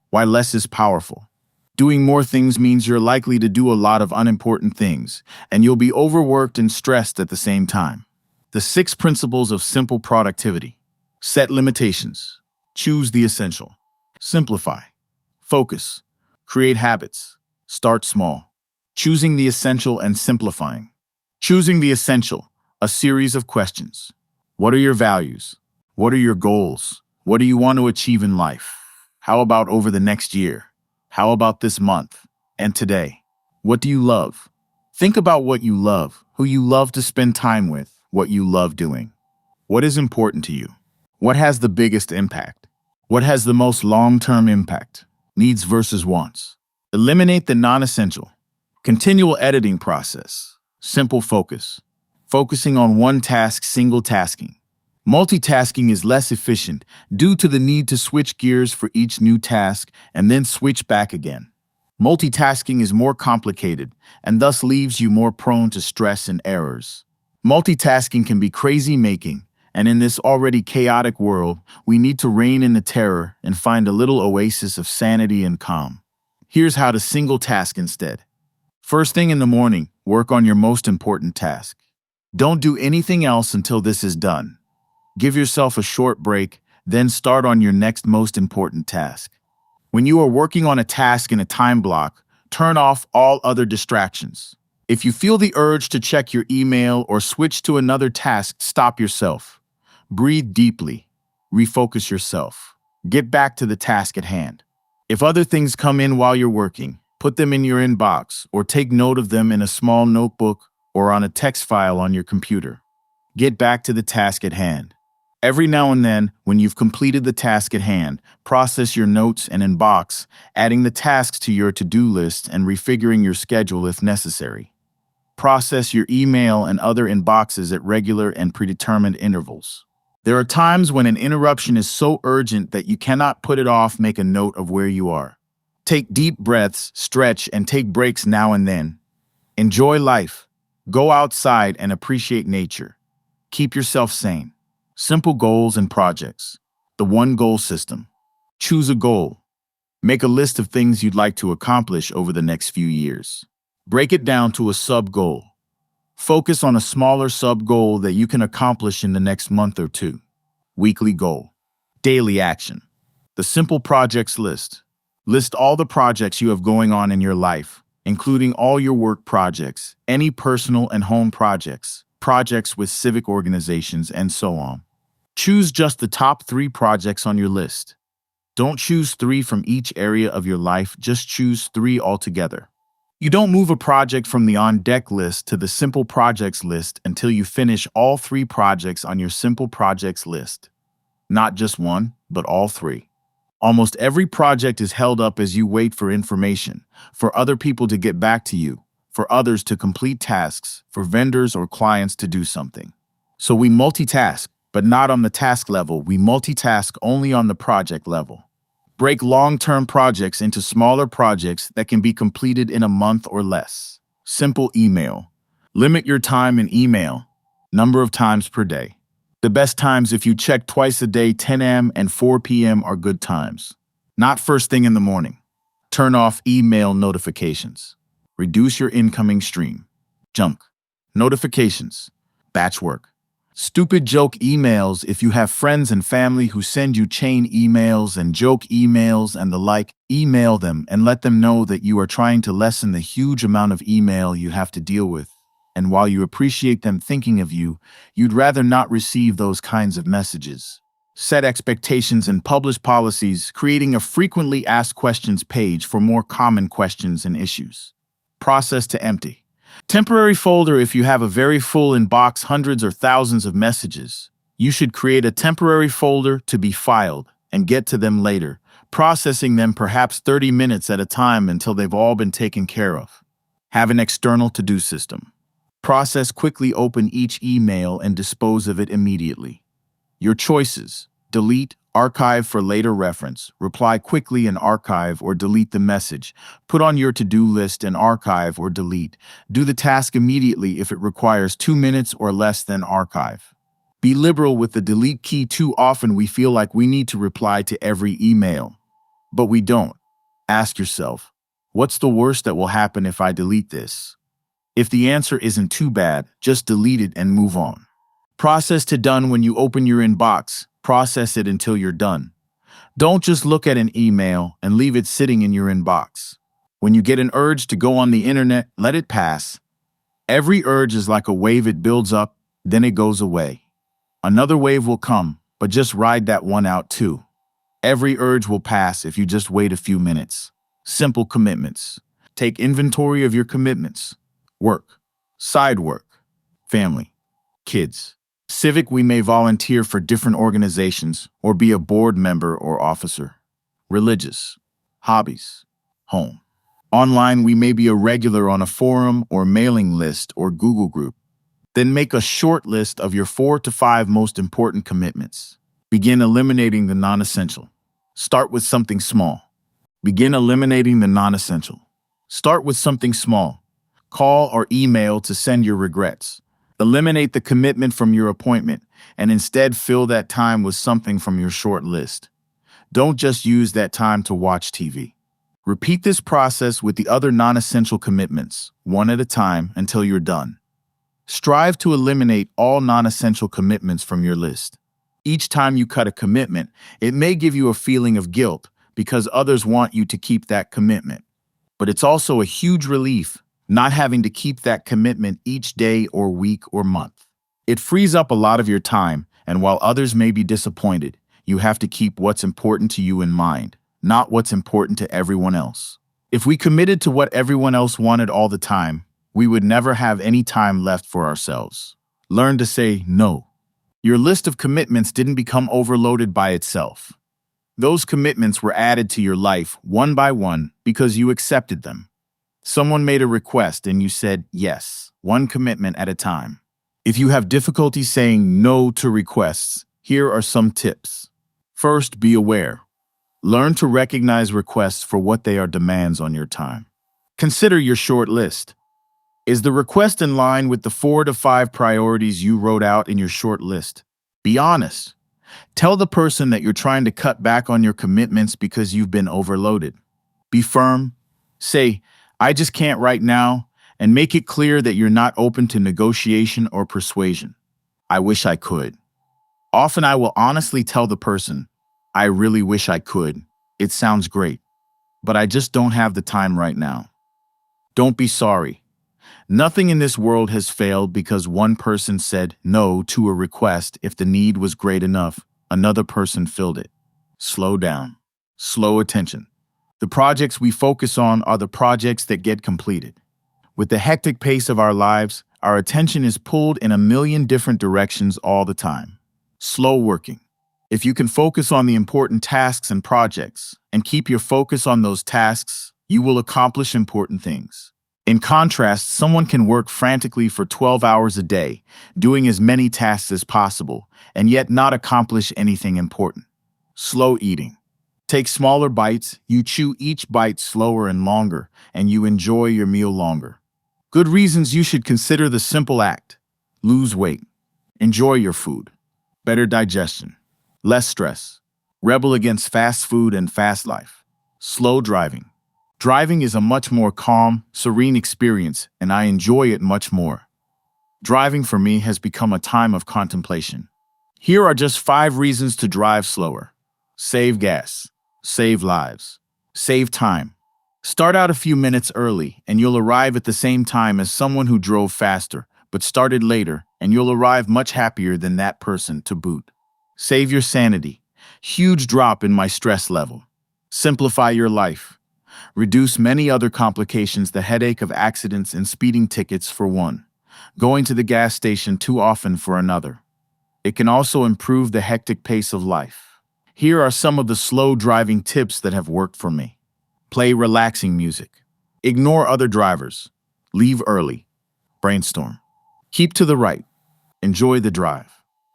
Why less is powerful. Doing more things means you're likely to do a lot of unimportant things, and you'll be overworked and stressed at the same time. The 6 principles of simple productivity. Set limitations. Choose the essential. Simplify. Focus. Create habits. Start small. Choosing the essential and simplifying. Choosing the essential. A series of questions. What are your values? What are your goals? What do you want to achieve in life? How about over the next year? How about this month? And today? What do you love? Think about what you love, who you love to spend time with, what you love doing. What is important to you? What has the biggest impact? What has the most long-term impact? Needs versus wants. Eliminate the non-essential. Continual editing process. Simple focus. Focusing on one task, single tasking. Multitasking is less efficient due to the need to switch gears for each new task and then switch back again. Multitasking is more complicated and thus leaves you more prone to stress and errors. Multitasking can be crazy-making, and in this already chaotic world, we need to rein in the terror and find a little oasis of sanity and calm. Here's how to single task instead. First thing in the morning, work on your most important task. Don't do anything else until this is done. Give yourself a short break, then start on your next most important task. When you are working on a task in a time block, turn off all other distractions. If you feel the urge to check your email or switch to another task, stop yourself. Breathe deeply. Refocus yourself. Get back to the task at hand. If other things come in while you're working, put them in your inbox or take note of them in a small notebook or on a text file on your computer. Get back to the task at hand. Every now and then, when you've completed the task at hand, process your notes and inbox, adding the tasks to your to-do list and refiguring your schedule if necessary. Process your email and other inboxes at regular and predetermined intervals. There are times when an interruption is so urgent that you cannot put it off. Make a note of where you are. Take deep breaths, stretch, and take breaks now and then. Enjoy life. Go outside and appreciate nature. Keep yourself sane. Simple goals and projects. The one goal system. Choose a goal. Make a list of things you'd like to accomplish over the next few years. Break it down to a sub-goal. Focus on a smaller sub-goal that you can accomplish in the next month or two. Weekly goal. Daily action. The simple projects list. List all the projects you have going on in your life, including all your work projects, any personal and home projects, projects with civic organizations, and so on. Choose just the top 3 projects on your list. Don't choose 3 from each area of your life, just choose 3 altogether. You don't move a project from the on-deck list to the simple projects list until you finish all 3 projects on your simple projects list. Not just one, but all 3. Almost every project is held up as you wait for information, for other people to get back to you, for others to complete tasks, for vendors or clients to do something. So we multitask, but not on the task level. We multitask only on the project level. Break long-term projects into smaller projects that can be completed in a month or less. Simple email. Limit your time in email. Number of times per day. The best times if you check twice a day, 10 a.m. and 4 p.m. are good times. Not first thing in the morning. Turn off email notifications. Reduce your incoming stream. Junk. Notifications. Batch work. Stupid joke emails. If you have friends and family who send you chain emails and joke emails and the like, email them and let them know that you are trying to lessen the huge amount of email you have to deal with. And while you appreciate them thinking of you, you'd rather not receive those kinds of messages. Set expectations and publish policies, creating a frequently asked questions page for more common questions and issues. Process to empty. Temporary folder. If you have a very full inbox, hundreds or thousands of messages, you should create a temporary folder to be filed and get to them later, processing them perhaps 30 minutes at a time until they've all been taken care of. Have an external to-do system. Process quickly, open each email and dispose of it immediately. Your choices: delete, archive for later reference, reply quickly and archive or delete the message, put on your to-do list and archive or delete, do the task immediately if it requires 2 minutes or less, then archive. Be liberal with the delete key. Too often we feel like we need to reply to every email. But we don't. Ask yourself, what's the worst that will happen if I delete this? If the answer isn't too bad, just delete it and move on. Process to done. When you open your inbox, process it until you're done. Don't just look at an email and leave it sitting in your inbox. When you get an urge to go on the internet, let it pass. Every urge is like a wave. It builds up, then it goes away. Another wave will come, but just ride that one out too. Every urge will pass if you just wait a few minutes. Simple commitments. Take inventory of your commitments. Work, side work, family, kids. Civic, we may volunteer for different organizations or be a board member or officer. Religious, hobbies, home. Online, we may be a regular on a forum or mailing list or Google group. Then make a short list of your 4 to 5 most important commitments. Begin eliminating the non-essential. Start with something small. Begin eliminating the non-essential. Start with something small. Call or email to send your regrets. Eliminate the commitment from your appointment and instead fill that time with something from your short list. Don't just use that time to watch TV. Repeat this process with the other non-essential commitments, one at a time, until you're done. Strive to eliminate all non-essential commitments from your list. Each time you cut a commitment, it may give you a feeling of guilt because others want you to keep that commitment. But it's also a huge relief not having to keep that commitment each day or week or month. It frees up a lot of your time, and while others may be disappointed, you have to keep what's important to you in mind, not what's important to everyone else. If we committed to what everyone else wanted all the time, we would never have any time left for ourselves. Learn to say no. Your list of commitments didn't become overloaded by itself. Those commitments were added to your life one by one because you accepted them. Someone made a request and you said yes, one commitment at a time. If you have difficulty saying no to requests, here are some tips. First, be aware. Learn to recognize requests for what they are: demands on your time. Consider your short list. Is the request in line with the 4 to 5 priorities you wrote out in your short list? Be honest. Tell the person that you're trying to cut back on your commitments because you've been overloaded. Be firm. Say, I just can't right now, and make it clear that you're not open to negotiation or persuasion. I wish I could. Often I will honestly tell the person, I really wish I could. It sounds great, but I just don't have the time right now. Don't be sorry. Nothing in this world has failed because one person said no to a request. If the need was great enough, another person filled it. Slow down. Slow attention. The projects we focus on are the projects that get completed. With the hectic pace of our lives, our attention is pulled in a million different directions all the time. Slow working. If you can focus on the important tasks and projects and keep your focus on those tasks, you will accomplish important things. In contrast, someone can work frantically for 12 hours a day, doing as many tasks as possible, and yet not accomplish anything important. Slow eating. Take smaller bites, you chew each bite slower and longer, and you enjoy your meal longer. Good reasons you should consider the simple act. Lose weight. Enjoy your food. Better digestion. Less stress. Rebel against fast food and fast life. Slow driving. Driving is a much more calm, serene experience, and I enjoy it much more. Driving for me has become a time of contemplation. Here are just 5 reasons to drive slower. Save gas. Save lives. Save time. Start out a few minutes early, and you'll arrive at the same time as someone who drove faster, but started later, and you'll arrive much happier than that person to boot. Save your sanity. Huge drop in my stress level. Simplify your life. Reduce many other complications: the headache of accidents and speeding tickets for one. Going to the gas station too often for another. It can also improve the hectic pace of life. Here are some of the slow driving tips that have worked for me. Play relaxing music. Ignore other drivers. Leave early. Brainstorm. Keep to the right. Enjoy the drive.